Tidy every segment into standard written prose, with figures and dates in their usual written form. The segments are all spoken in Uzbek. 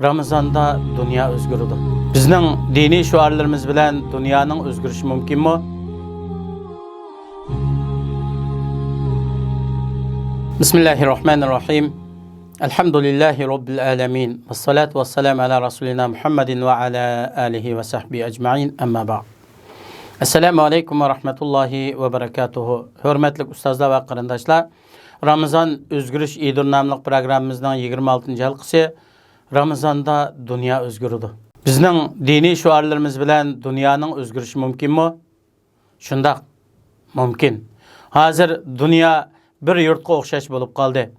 Ramazanda dünya özgürüdür. Bizning diniy şuarlarımız bilen dünyanın özgürüşü mümkün mü? Bismillahirrahmanirrahim. Elhamdülillahi Rabbil alemin. Ve salatu ve selamu ala Resulina Muhammedin ve ala alihi ve sahbihi ecma'in. Amma ba'd. Esselamu aleyküm ve rahmetullahi ve berekatuhu. Hürmetli ustazlar ve qarindaşlar, Ramazan Özgürüş İyidir namlıq programımızdan 26. halqısı Ramazanda dünya özgürüdür. Bizning diniy şuarlarımız bilen dünyanın özgürüşü mümkün mü? Şundaq, mümkün. Hazır dünya bir yurtqa o'xshash bo'lib qoldi.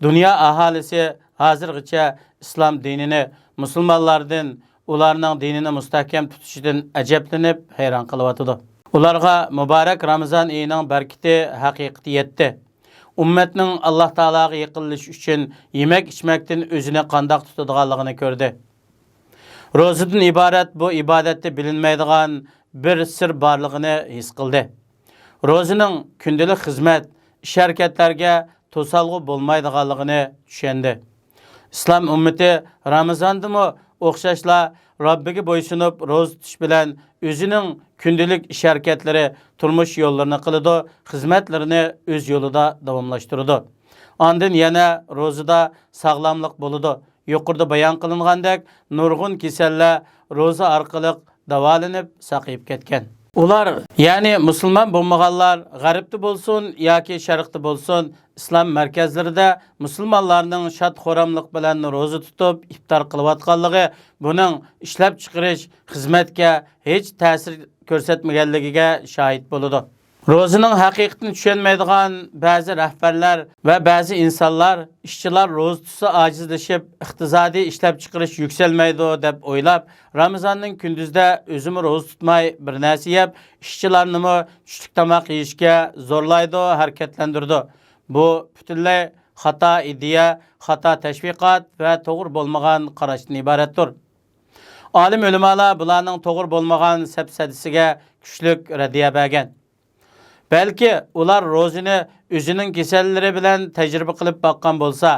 Dünya aholisi hozirgacha islom dinini, musulmonlardan ularning dinini mustahkam tutishidan ajablanib, hayron qilyotdi. Ularga muborak Ramazon oyining barkati haqiqati yetdi. Ummatning Alloh taologa yaqinlashish uchun yemak ichmakdan o'zini qandoq tutadiganligini ko'rdi. Ro'zadan iborat bu ibodatda bilinmaydigan bir sir borligini his qildi. Ro'zaning kundalik xizmat, ish harakatlarga to'salg'i bo'lmaydiganligini tushundi. Islom ummati Ramazondami o'xshashla Robbiga bo'ysunib ro'za tutish bilan o'zining kundalik ish harakatlari, turmush yo'llarini qiladi, xizmatlarini o'z yo'lida davomlashtiradi. Ondan yana ro'zada sog'lomlik bo'ladi. Yuqorida bayon qilingandek, nurg'un kasallar ro'za orqali davolanib saqayib ketgan. Ular, ya'ni musulmon bo'lmaganlar, g'arbda bo'lsin yoki sharqda bo'lsin, islom markazlarida musulmonlarning shod-xo'ramlik bilan ro'za tutib iftor qilayotganligi, buning ishlab chiqarish xizmatga hech ta'sir ko'rsatmaganligiga shohid bo'ladi. Ro'zaning haqiqatini tushunmaydigan ba'zi rahbarlar va ba'zi insonlar, ishchilar ro'za tutsa ojizlashib, iqtisodiy ishlab chiqarish yuksalmaydi deb o'ylab, Ramazonning kunduzda o'zim ro'za tutmay bir narsa yeb, ishchilarni tushlik tomoq yeyishga zo'rlaydi, harakatlantirdi. Bu butunlay xato ideya, xato tashviqot va to'g'ri bo'lmagan qarashdan iboratdir. Olim ulamolar bularning to'g'ri bo'lmagan safsadisiga kuchlik raddiya bergan. Belki ular ro'zini o'zining kasallari bilan tajriba qilib boqqan bo'lsa,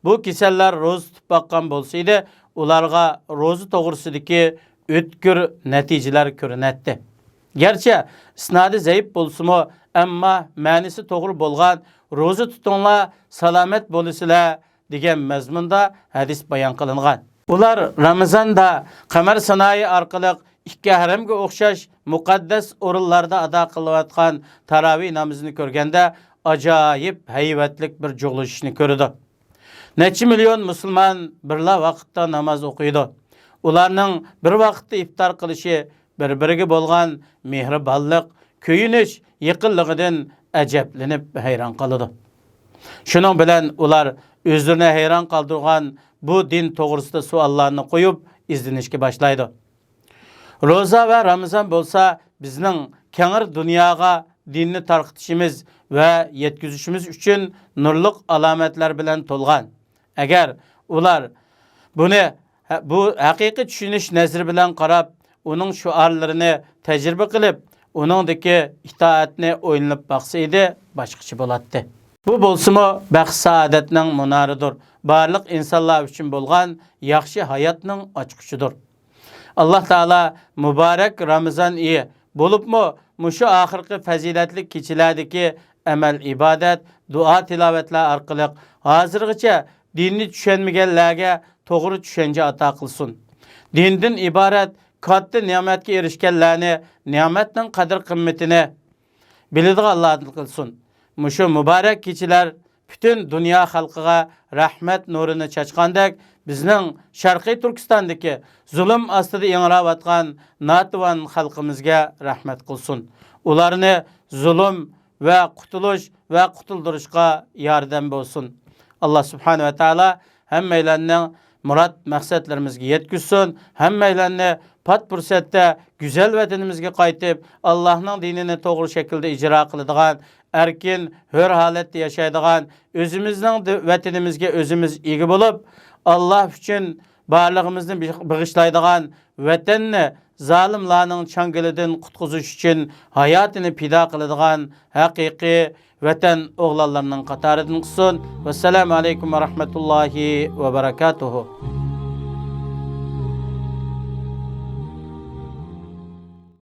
bu kasallar ro'za tutib boqqan bo'lsa-edi, ularga ro'za to'g'risidagi o'tkir natijalar ko'rinadi. Garchi isnodi zaif bo'lsa-mu, ammo ma'nosi to'g'ri bo'lgan ro'za tutinglar, salomat bo'lasizlar degan mazmunda hadis bayon qilingan. Ular Ramazonda qamar sanoyi orqali ikki haramga o'xshash muqaddas o'rinlarda ado qilayotgan taravih namozini ko'rganda ajoyib hayvatlik bir jo'g'lashishni ko'rdi. Necha million musulmon birla vaqtda namoz o'qiydi. Ularning bir vaqtda iftor qilishi bir-biriga bo'lgan mehribonlik, kuyinish, yaqinligidan ajablanib hayron qoladi. Shuning bilan ular o'zlarini hayron qoldirgan bu din to'g'risida savollarni qo'yib izlanishga boshlaydi. Roza ve Ramazan bolsa bizning kengir dunyoga dinni tarqitishimiz ve yetkizishimiz uchun nurliq alomatlar bilan to'lgan. Agar ular bu haqiqiy tushunish nazari bilan qarab, uning shuarlarini tajriba qilib, uningdagi itoatni o'ylanib baqsa edi, boshqacha bo'lardi. Bu bo'lsa-mu baxt saodatning munoridir. Barliq insonlar uchun bo'lgan yaxshi hayotning ochqichidir. Allah Taala mübarek Ramazan iyi bulup mu şu ahirki faziletli keçilerdeki emel ibadet, dua tilavetler arkalık hazırgıça dinini düşenmeyenlerge doğru düşünce ata kılsın. Dinden ibaret kattı nimetke erişkenlerini, nimetin kadir kıymetini bildiği Allah'ın kılsın. Şu mübarek keçiler bütün dünya halkıga rahmet nurunu çaçkandak, bizning Sharqiy Turkistondagi zulm ostida yangrayotgan Nativan xalqimizga rahmat qilsin. Ularni zulm va qutulish va qutuldirishga yordam bo'lsin. Alloh subhanahu va taolo hammalarning murad maqsadlarimizga yetkizsin. Hammalarni pat fursatda go'zal vatanimizga qaytib, Allohning dinini to'g'ri shaklda ijro qiladigan, erkin, hur holatda yashaydigan, o'zimizning vatanimizga o'zimiz ega bo'lib, Allah üçün barlığımızı bağışlaydıgan vatanni zalimlarning çangilidan qutquzish uchun hayotini pido qiladigan haqiqiy vatan o'g'lonlarining qatoridan qilsin. Vassalamu alaykum va rahmatullohi va barakatuhu.